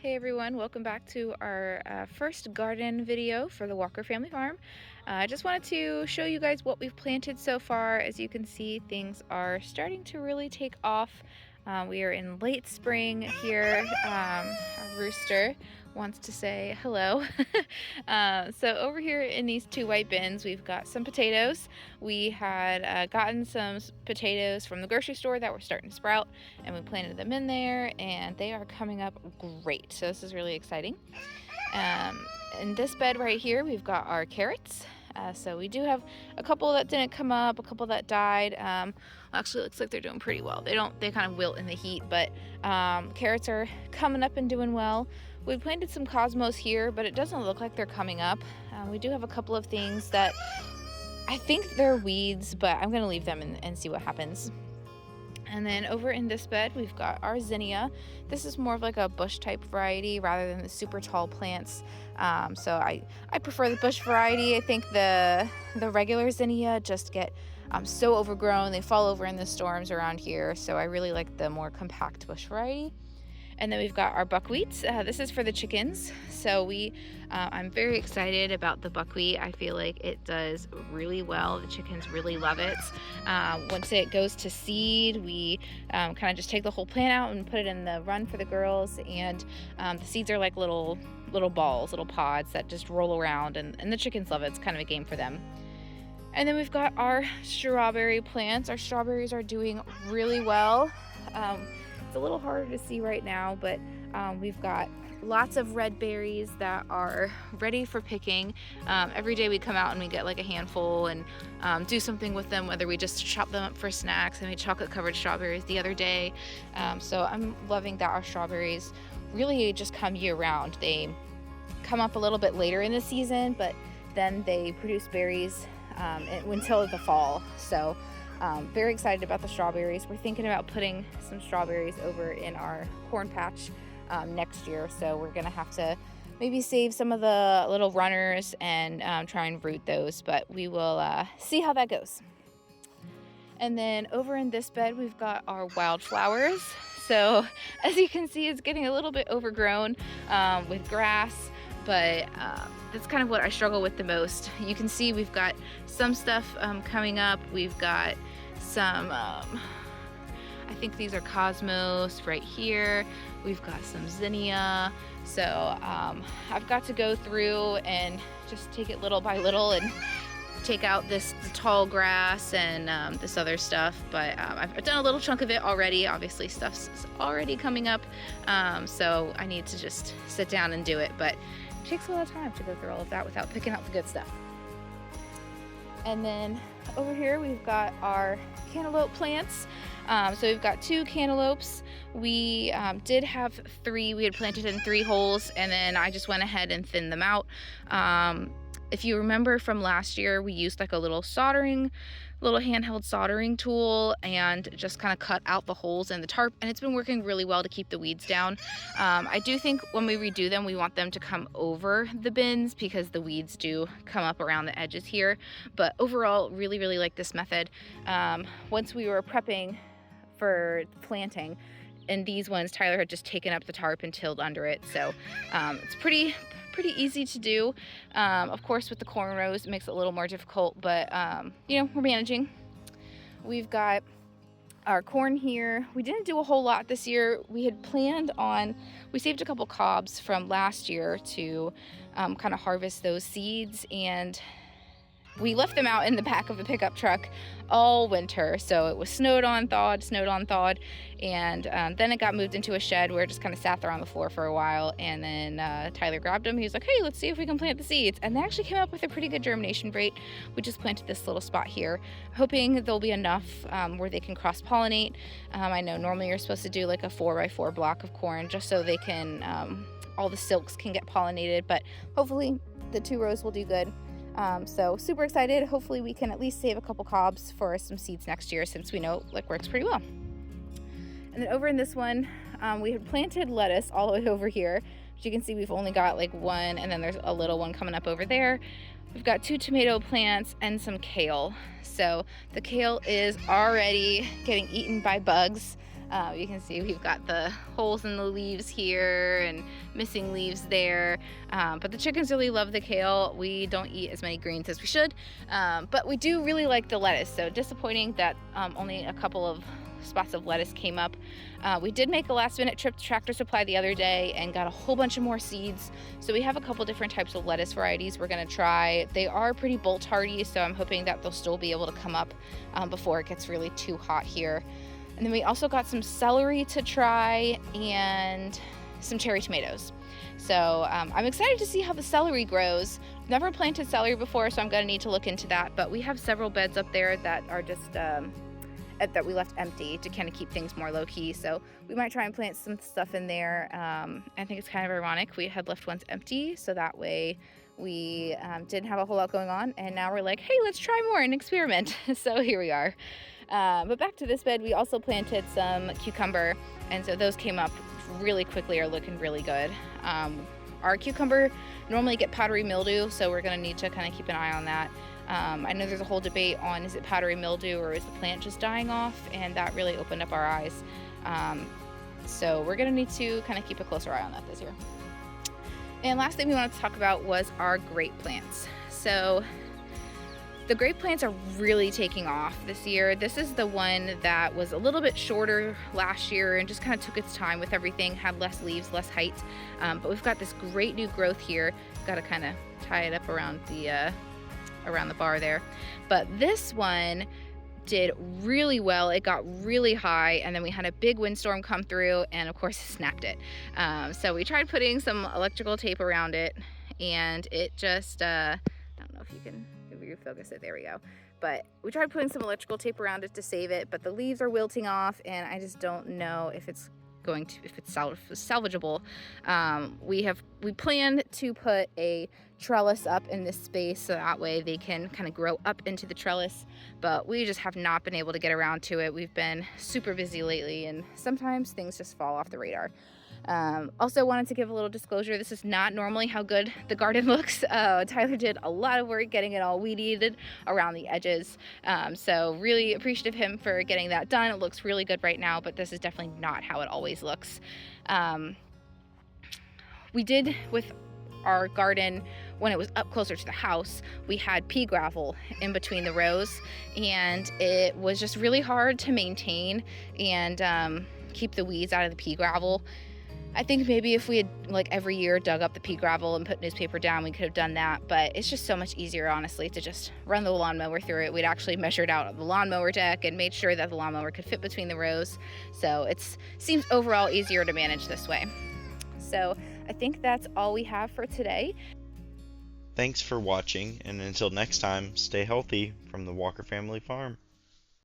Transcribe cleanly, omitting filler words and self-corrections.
Hey everyone, welcome back to our first garden video for the Walker Family Farm. I just wanted to show you guys what we've planted so far. As you can see, things are starting to really take off. We are in late spring here. Our rooster wants to say hello. So over here in these two white bins, we've got some potatoes. We had gotten some potatoes from the grocery store that were starting to sprout, and we planted them in there, and they are coming up great. So this is really exciting. In this bed right here, we've got our carrots. So we do have a couple that didn't come up, a couple that died. Actually, it looks like they're doing pretty well. They kind of wilt in the heat, but carrots are coming up and doing well. We planted some cosmos here, but it doesn't look like they're coming up. We do have a couple of things that I think they're weeds, but I'm gonna leave them and see what happens. And then over in this bed, we've got our Zinnia. This is more of like a bush type variety rather than the super tall plants. So I prefer the bush variety. I think the regular Zinnia just get so overgrown. They fall over in the storms around here. So I really like the more compact bush variety. And then we've got our buckwheat. This is for the chickens. So I'm very excited about the buckwheat. I feel like it does really well. The chickens really love it. Once it goes to seed, we kind of just take the whole plant out and put it in the run for the girls. And the seeds are like little balls, little pods that just roll around, and the chickens love it. It's kind of a game for them. And then we've got our strawberry plants. Our strawberries are doing really well. It's a little harder to see right now, but we've got lots of red berries that are ready for picking. Every day we come out and we get like a handful and do something with them, whether we just chop them up for snacks. I made chocolate covered strawberries the other day. So I'm loving that our strawberries really just come year round. They come up a little bit later in the season, but then they produce berries until the fall. So very excited about the strawberries. We're thinking about putting some strawberries over in our corn patch next year. So we're gonna have to maybe save some of the little runners and try and root those, but we will see how that goes. And then over in this bed, we've got our wildflowers. So as you can see, it's getting a little bit overgrown with grass, but that's kind of what I struggle with the most. You can see we've got some stuff coming up. We've got some, I think these are cosmos right here. We've got some zinnia. So I've got to go through and just take it little by little and take out the tall grass and this other stuff, but I've done a little chunk of it already. Obviously stuff's already coming up, so I need to just sit down and do it, but it takes a lot of time to go through all of that without picking out the good stuff. And then over here we've got our cantaloupe plants. So we've got two cantaloupes. We did have three. We had planted in 3 holes, and then I just went ahead and thinned them out. If you remember from last year, we used like a little handheld soldering tool and just kind of cut out the holes in the tarp, and it's been working really well to keep the weeds down. I do think when we redo them, we want them to come over the bins because the weeds do come up around the edges here. But overall, really, really like this method. Once we were prepping for planting, and these ones, Tyler had just taken up the tarp and tilled under it. So it's pretty easy to do. Of course, with the corn rows, it makes it a little more difficult, but you know, we're managing. We've got our corn here. We didn't do a whole lot this year. We had planned on, we saved a couple cobs from last year to kind of harvest those seeds, and we left them out in the back of the pickup truck all winter. So it was snowed on, thawed, and then it got moved into a shed where it just kind of sat there on the floor for a while. And then Tyler grabbed them. He was like, hey, let's see if we can plant the seeds. And they actually came up with a pretty good germination rate. We just planted this little spot here, hoping there'll be enough where they can cross-pollinate. I know normally you're supposed to do like a 4x4 block of corn just so they can, all the silks can get pollinated, but hopefully the 2 rows will do good. So super excited. Hopefully we can at least save a couple cobs for some seeds next year, since we know it works pretty well. And then over in this one, we had planted lettuce all the way over here. As you can see, we've only got like 1, and then there's a little one coming up over there. We've got 2 tomato plants and some kale. So the kale is already getting eaten by bugs. You can see we've got the holes in the leaves here and missing leaves there. But the chickens really love the kale. We don't eat as many greens as we should, but we do really like the lettuce. So disappointing that only a couple of spots of lettuce came up. We did make a last minute trip to Tractor Supply the other day and got a whole bunch of more seeds. So we have a couple different types of lettuce varieties we're gonna try. They are pretty bolt hardy, so I'm hoping that they'll still be able to come up before it gets really too hot here. And then we also got some celery to try and some cherry tomatoes. So I'm excited to see how the celery grows. Never planted celery before, so I'm gonna need to look into that. But we have several beds up there that are just that we left empty to kind of keep things more low-key, so we might try and plant some stuff in there. I think it's kind of ironic we had left ones empty, so that way we didn't have a whole lot going on, and now we're like, hey, let's try more and experiment. So here we are. But back to this bed, we also planted some cucumber, and so those came up really quickly, are looking really good. Our cucumber normally get powdery mildew, so we're going to need to kind of keep an eye on that. I know there's a whole debate on, is it powdery mildew or is the plant just dying off, and that really opened up our eyes. So we're going to need to kind of keep a closer eye on that this year. And last thing we wanted to talk about was our grape plants. So the grape plants are really taking off this year. This is the one that was a little bit shorter last year and just kind of took its time with everything, had less leaves, less height. But we've got this great new growth here. Got to kind of tie it up around the bar there. But this one did really well. It got really high, and then we had a big windstorm come through, and of course it snapped it. So we tried putting some electrical tape around it, and it just I don't know if you can focus it. There we go. But we tried putting some electrical tape around it to save it, but the leaves are wilting off, and I just don't know if it's salvageable. We planned to put a trellis up in this space so that way they can kind of grow up into the trellis, but we just have not been able to get around to it. We've been super busy lately, and sometimes things just fall off the radar. Also wanted to give a little disclosure. This is not normally how good the garden looks. Tyler did a lot of work getting it all weed-eated around the edges. So really appreciative of him for getting that done. It looks really good right now, but this is definitely not how it always looks. We did with our garden, when it was up closer to the house, we had pea gravel in between the rows, and it was just really hard to maintain and keep the weeds out of the pea gravel. I think maybe if we had, like, every year dug up the pea gravel and put newspaper down, we could have done that, but it's just so much easier, honestly, to just run the lawnmower through it. We'd actually measured out the lawnmower deck and made sure that the lawnmower could fit between the rows, so it seems overall easier to manage this way. So I think that's all we have for today. Thanks for watching, and until next time, stay healthy from the Walker Family Farm.